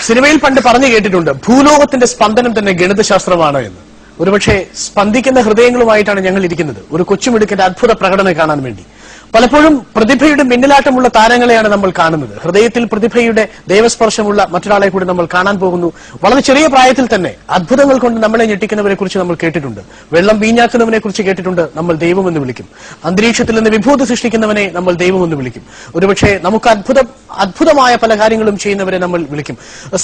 സിനിമയിൽ പണ്ട് പറഞ്ഞു കേട്ടിട്ടുണ്ട്, ഭൂലോകത്തിന്റെ സ്പന്ദനം തന്നെ ഗണിതശാസ്ത്രമാണ് എന്ന്. ഒരുപക്ഷെ സ്പന്ദിക്കുന്ന ഹൃദയങ്ങളുമായിട്ടാണ് ഞങ്ങൾ ഇരിക്കുന്നത്, ഒരു കൊച്ചുമിടുക്കന്റെ അത്ഭുത പ്രകടനം കാണാൻ വേണ്ടി. പലപ്പോഴും പ്രതിഭയുടെ മിന്നലാട്ടമുള്ള താരങ്ങളെയാണ് നമ്മൾ കാണുന്നത്. ഹൃദയത്തിൽ പ്രതിഭയുടെ ദൈവസ്പർശമുള്ള മറ്റൊരാളെ കൂടി നമ്മൾ കാണാൻ പോകുന്നു. വളരെ ചെറിയ പ്രായത്തിൽ തന്നെ അത്ഭുതങ്ങൾ കൊണ്ട് നമ്മളെ ഞെട്ടിക്കുന്നവരെ കുറിച്ച് നമ്മൾ കേട്ടിട്ടുണ്ട്. വെള്ളം വീഞ്ഞാക്കുന്നവനെ കുറിച്ച് കേട്ടിട്ടുണ്ട്, നമ്മൾ ദൈവമെന്ന് വിളിക്കും. അന്തരീക്ഷത്തിൽ നിന്ന് വിഭൂതി സൃഷ്ടിക്കുന്നവനെ നമ്മൾ ദൈവമെന്ന് വിളിക്കും. ഒരുപക്ഷെ നമുക്ക് അത്ഭുതമായ പല കാര്യങ്ങളും ചെയ്യുന്നവരെ നമ്മൾ വിളിക്കും.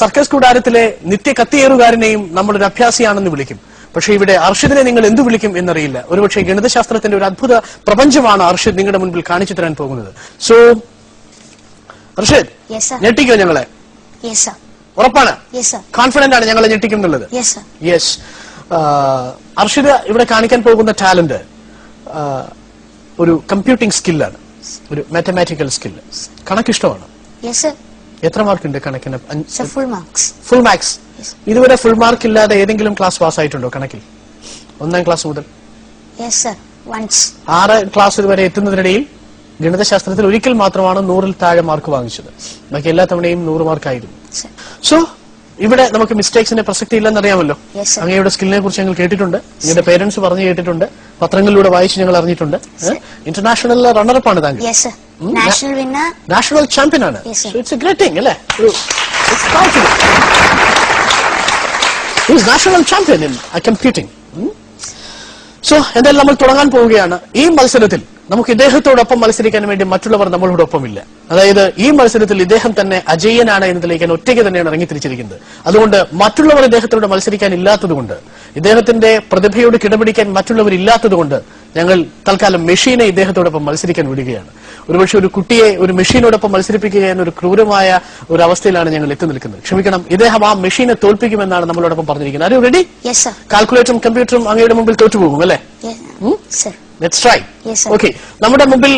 സർക്കസ് കൂടാരത്തിലെ നിത്യ കത്തിയേറുകാരനെയും നമ്മളൊരു അഭ്യാസിയാണെന്ന് വിളിക്കും. പക്ഷേ ഇവിടെ അർഷിദിനെ നിങ്ങൾ എന്തു വിളിക്കും എന്നറിയില്ല. ഒരുപക്ഷെ ഗണിതശാസ്ത്രത്തിന്റെ ഒരു അത്ഭുത പ്രപഞ്ചമാണ് അർഷിദ് നിങ്ങളുടെ മുൻപിൽ കാണിച്ചു തരാൻ പോകുന്നത്. സോ അർഷിദ്, ഞെട്ടിക്കോ ഞങ്ങളെ? ഉറപ്പാണ്? കോൺഫിഡന്റ് ആണ് ഞങ്ങളെ ഞെട്ടിക്കും എന്നുള്ളത്? യെസ്. അർഷിദ് ഇവിടെ കാണിക്കാൻ പോകുന്ന ടാലന്റ് ഒരു കമ്പ്യൂട്ടിംഗ് സ്കില്ലാണ്, ഒരു മാത്തമാറ്റിക്കൽ സ്കില്ല്. കണക്കിഷ്ടമാണ്? എത്ര മാർക്കുണ്ട് കണക്കിന്? Full marks. ഇതുവരെ ഫുൾ മാർക്ക് ഇല്ലാതെ ഏതെങ്കിലും ക്ലാസ് പാസ്സായിട്ടുണ്ടോ കണക്കിൽ? 1ാം ക്ലാസ് മുതൽ 6 ക്ലാസ് വരെ എത്തുന്നതിനിടയിൽ ഗണിതശാസ്ത്രത്തിൽ ഒരിക്കൽ മാത്രമാണ് 100-ൽ താഴെ മാർക്ക് വാങ്ങിച്ചത്. ബാക്കി എല്ലാ തവണയും 100 മാർക്കായിരുന്നു. സോ ഇവിടെ നമുക്ക് മിസ്റ്റേക്സിന്റെ പ്രസക്തി ഇല്ലെന്നറിയാമല്ലോ. അങ്ങയുടെ സ്കില്ലിനെ കുറിച്ച് ഞങ്ങൾ കേട്ടിട്ടുണ്ട്, നിങ്ങളുടെ പേരൻസ് പറഞ്ഞു കേട്ടിട്ടുണ്ട്, പത്രങ്ങളിലൂടെ വായിച്ച് ഞങ്ങൾ അറിഞ്ഞിട്ടുണ്ട്. ഇന്റർനാഷണൽ റണ്ണറപ്പ് ആണ് താങ്കൾ, നാഷണൽ ചാമ്പ്യൻ ആണ്. ഇറ്റ്സ് എ ഗ്രേറ്റ് തിങ് അല്ലേ? National champion in computing. So എന്തായാലും നമ്മൾ തുടങ്ങാൻ പോവുകയാണ്. ഈ മത്സരത്തിൽ നമുക്ക് ഇദ്ദേഹത്തോടൊപ്പം മത്സരിക്കാൻ വേണ്ടി മറ്റുള്ളവർ നമ്മളോടൊപ്പമില്ല. അതായത് ഈ മത്സരത്തിൽ ഇദ്ദേഹം തന്നെ അജയ്യനാണ് എന്ന് തെളിയിക്കാൻ ഒറ്റയ്ക്ക് തന്നെയാണ് ഇറങ്ങിത്തിരിച്ചിരിക്കുന്നത്. അതുകൊണ്ട് മറ്റുള്ളവർ ഇദ്ദേഹത്തോട് മത്സരിക്കാൻ ഇല്ലാത്തതുകൊണ്ട്, ഇദ്ദേഹത്തിന്റെ പ്രതിഭയോട് കിടപിടിക്കാൻ മറ്റുള്ളവരില്ലാത്തതുകൊണ്ട് ഞങ്ങൾ തൽക്കാലം മെഷീനെ ഇദ്ദേഹത്തോടൊപ്പം മത്സരിക്കാൻ വിടുകയാണ്. ഒരുപക്ഷെ ഒരു കുട്ടിയെ ഒരു മെഷീനോടൊപ്പം മത്സരിപ്പിക്കുക എന്ന ഒരു ക്രൂരമായ ഒരു അവസ്ഥയിലാണ് ഞങ്ങൾ എത്തി നിൽക്കുന്നത്. ക്ഷമിക്കണം, ഇദ്ദേഹം ആ മെഷീനെ തോൽപ്പിക്കുമെന്നാണ് നമ്മളോടൊപ്പം പറഞ്ഞിരിക്കുന്നത്. Are you ready? കാൽക്കുലേറ്ററും കമ്പ്യൂട്ടറും അങ്ങയുടെ മുമ്പിൽ തോറ്റുപോകും അല്ലേ? Let's try. ഓക്കെ, നമ്മുടെ മുമ്പിൽ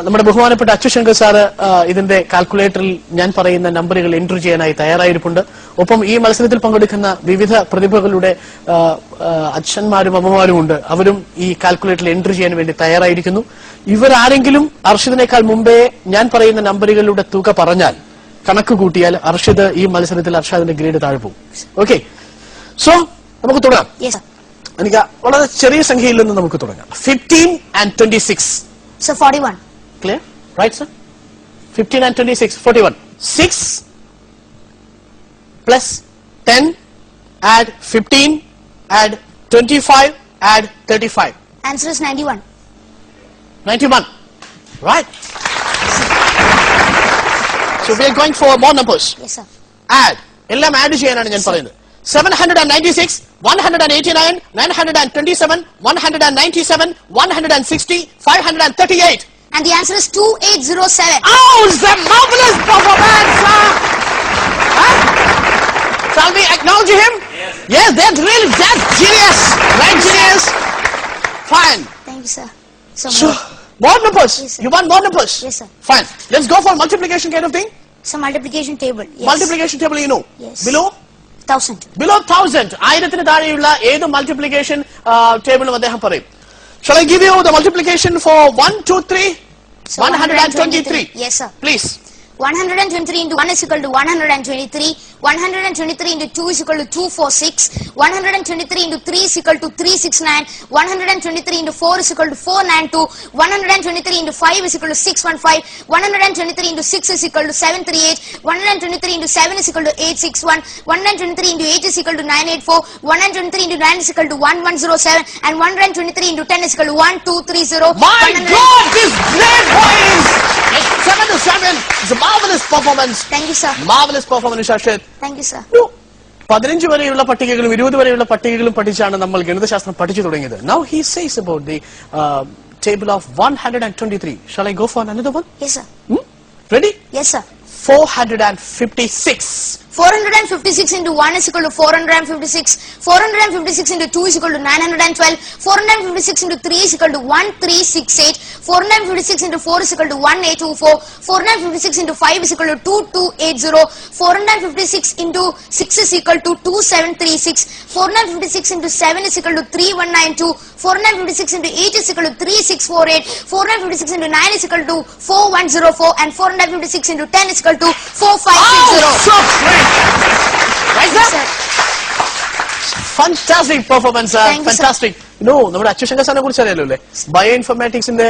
നമ്മുടെ ബഹുമാനപ്പെട്ട അച്യുശങ്കർ സാറ് ഇതിന്റെ കാൽക്കുലേറ്ററിൽ ഞാൻ പറയുന്ന നമ്പറുകൾ എൻട്രി ചെയ്യാനായി തയ്യാറായിരിപ്പുണ്ട്. ഒപ്പം ഈ മത്സരത്തിൽ പങ്കെടുക്കുന്ന വിവിധ പ്രതിഭകളുടെ അച്ഛന്മാരും അമ്മമാരും ഉണ്ട്. അവരും ഈ കാൽക്കുലേറ്ററിൽ എൻട്രി ചെയ്യാൻ വേണ്ടി തയ്യാറായിരിക്കുന്നു. ഇവരാരെങ്കിലും അർഷിദിനേക്കാൾ മുമ്പേ ഞാൻ പറയുന്ന നമ്പറുകളുടെ തുക പറഞ്ഞാൽ, കണക്ക് കൂട്ടിയാൽ അർഷിദ് ഈ മത്സരത്തിൽ അർഷാദിന്റെ ഗ്രേഡ് താഴെ പോകും. ഓക്കെ, സോ നമുക്ക് തുടങ്ങാം. എനിക്ക് വളരെ ചെറിയ സംഖ്യയിൽ നിന്ന് നമുക്ക് തുടങ്ങാം. 15 and 26. So 41. Clear? Right, sir? 15 and 26, 41. 6 plus 10, add 15, add 25, add 35. Answer is 91. 91. Right. So we are going for more numbers. Yes, sir. Add. എല്ലാം ആഡ് ചെയ്യാനാണ് ഞാൻ പറയുന്നത്. 796, 189, 927, 197, 160, 538. And the answer is 2807. Oh, it's a marvelous performance, sir! Huh? Shall we acknowledge him? Yes, that's genius. Right, genius? Fine. Thank you, sir. So more numbers. Yes, sir. You want more numbers? Yes, sir. Fine. Let's go for multiplication kind of thing. Some multiplication table. Yes. Multiplication table, you know. Yes. Below? 1000. Below 1000. 1000 താഴെയുള്ള ഏത് multiplication ടേബിളും അദ്ദേഹം പറയും. Shall I give you the multiplication for 1, 2, 3? So 123. Yes, sir. Please. 123 into 1 is equal to 123. 123 into 2 is equal to 246. 123 into 3 is equal to 369. 123 into 4 is equal to 492. 123 into 5 is equal to 615. 123 into 6 is equal to 738. 123 into 7 is equal to 861. 123 into 8 is equal to 984. 123 into 9 is equal to 1107. And 123 into 10 is equal to 1230. My God, this great points! 7 to 7. It's a marvelous performance. Thank you, sir. Marvelous performance, Ashit. Thank you, sir. 15 വരെയുള്ള പട്ടികകളും 20 വരെയുള്ള പട്ടികകളും പഠിച്ചാണ് നമ്മൾ ഗണിതശാസ്ത്രം പഠിച്ചു തുടങ്ങിയത്. Now he says about the table of 123. Shall I go for another one? Yes, sir. Ready? Yes, sir. 456. 456 into 1 is equal to 456. 456 into 2 is equal to 912. 456 into 3 is equal to 1368. 456 into 4 is equal to 1824. 456 into 5 is equal to 2280. 456 into 6 is equal to 2736. 456 into 7 is equal to 3192. 456 into 8 is equal to 3648. 456 into 9 is equal to 4104. And 456 into 10 is equal to 4560. Oh, so great! Fantastic performance. Thank you, sir. Fantastic. നമ്മുടെ അച്യുശങ്കർ സാറിനെ കുറിച്ച് അറിയാലോ അല്ലേ? Bio ഇൻഫർമാറ്റിക്സിന്റെ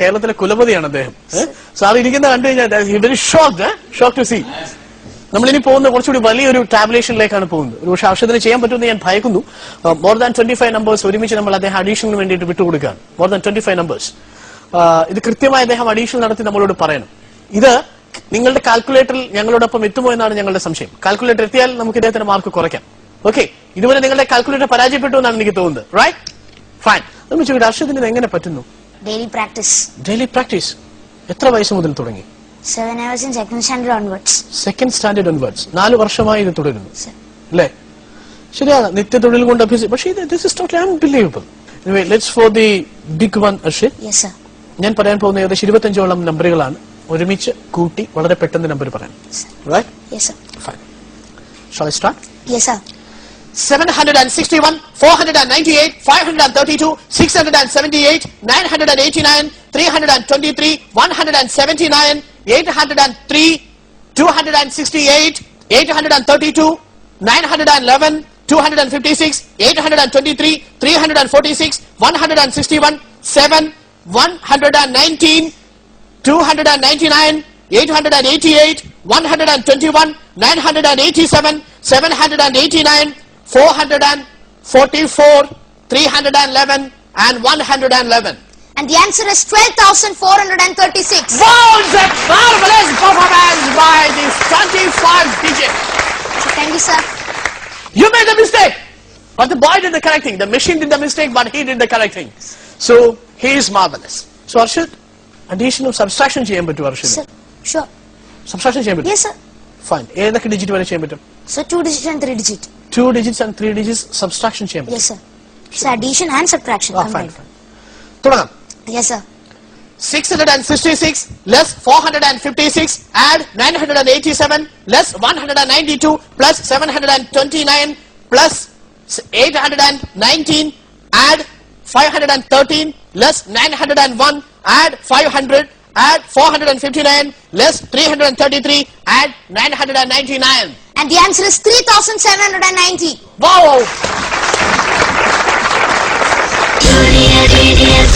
കേരളത്തിലെ കുലപതിയാണ് അദ്ദേഹം. Sir ഇരിക്കുന്ന കണ്ടു കഴിഞ്ഞാൽ വെരി ഷോക്ക് ടു സീ. നമ്മളിനി പോകുന്ന കുറച്ചുകൂടി വലിയൊരു ടാബുലേഷനിലേക്കാണ് പോകുന്നത്. ഒരു പക്ഷേ ആവശ്യത്തിന് ചെയ്യാൻ പറ്റുമെന്ന് ഞാൻ ഭയക്കുന്നു. മോർ ദാൻ 25 നമ്പേഴ്സ് ഒരുമിച്ച് നമ്മൾ അദ്ദേഹം അഡീഷണലിന് വേണ്ടിയിട്ട് വിട്ടുകൊടുക്കുകയാണ്. More than 25 numbers. ഇത് കൃത്യമായി അദ്ദേഹം അഡീഷണൽ നടത്തി നമ്മളോട് പറയണം. ഇത് നിങ്ങളുടെ കാൽക്കുലേറ്ററിൽ ഞങ്ങളോടൊപ്പം എത്തുമോ എന്നാണ് ഞങ്ങളുടെ സംശയം. കാൽക്കുലേറ്റർ എത്തിയാൽ നമുക്ക് ഇദ്ദേഹത്തിന്റെ മാർക്ക് കുറയ്ക്കാം. ഓക്കെ, ഇതുവരെ നിങ്ങളുടെ കാൽക്കുലേറ്റർ പരാജയപ്പെട്ടു എന്നാണ് എനിക്ക് തോന്നുന്നത്. Right, fine. നമ്മൾ ചോദിക്കട്ടെ, അർഷദിന് ഇത് എങ്ങനെ പറ്റുന്നു? Daily practice. Daily practice. എത്ര വയസ്സ് മുതൽ തുടങ്ങി? 7 hours in second standard onwards. Second standard onwards. 4 വർഷമായി ഇത് തുടരുന്നു Sir. അല്ലേ? ശരിയാണ്, നിത്യതൊഴിൽ കൊണ്ട് അഭ്യസിച്ചു. പക്ഷേ this is totally unbelievable. Anyway, let's for the big one, Arshid. Yes, sir. ഞാൻ പറയാൻ പോകുന്ന ഏകദേശം 25ഓളം നമ്പറുകളാണ്. ഒരുമിച്ച് കൂട്ടി വളരെ പെട്ടെന്ന് നമ്പർ പറയാം. Right? Yes, sir. Fine. Shall I start? Yes, sir. 761, 498, 532, 678, 989, 323, 179, 803, 268, 832, 911, 256, 823, 346, 161, 7, 119, 299, 888, 121, 987, 789, 444, 311, and 111. And the answer is 12,436. Wow, that marvelous performance by this 25 digit. Thank you, sir. You made a mistake, but the boy did the correct thing. The machine did the mistake, but he did the correct thing. So he is marvelous. So Arshid, addition of subtraction ചെയ്യാൻ പറ്റുമോ Arshid? Sir, sure. Subtraction ചെയ്യാൻ പറ്റും? Yes, sir. Fine. ഏതൊക്കെ digit വരെ ചെയ്യാൻ പറ്റും? So 2 digit and 3 digit. 2 digits and 3 digits subtraction ചെയ്യാൻ പറ്റും? Yes, sir. So addition and subtraction. Fine, combined. fine. തുടങ്ങാം. Yes, sir. 666 less 456 add 987 less 192 plus 729 plus 819 add 513 less 901 add 500 add 459 less 333 add 999. And the answer is 3,790. Wow! Junior Genius.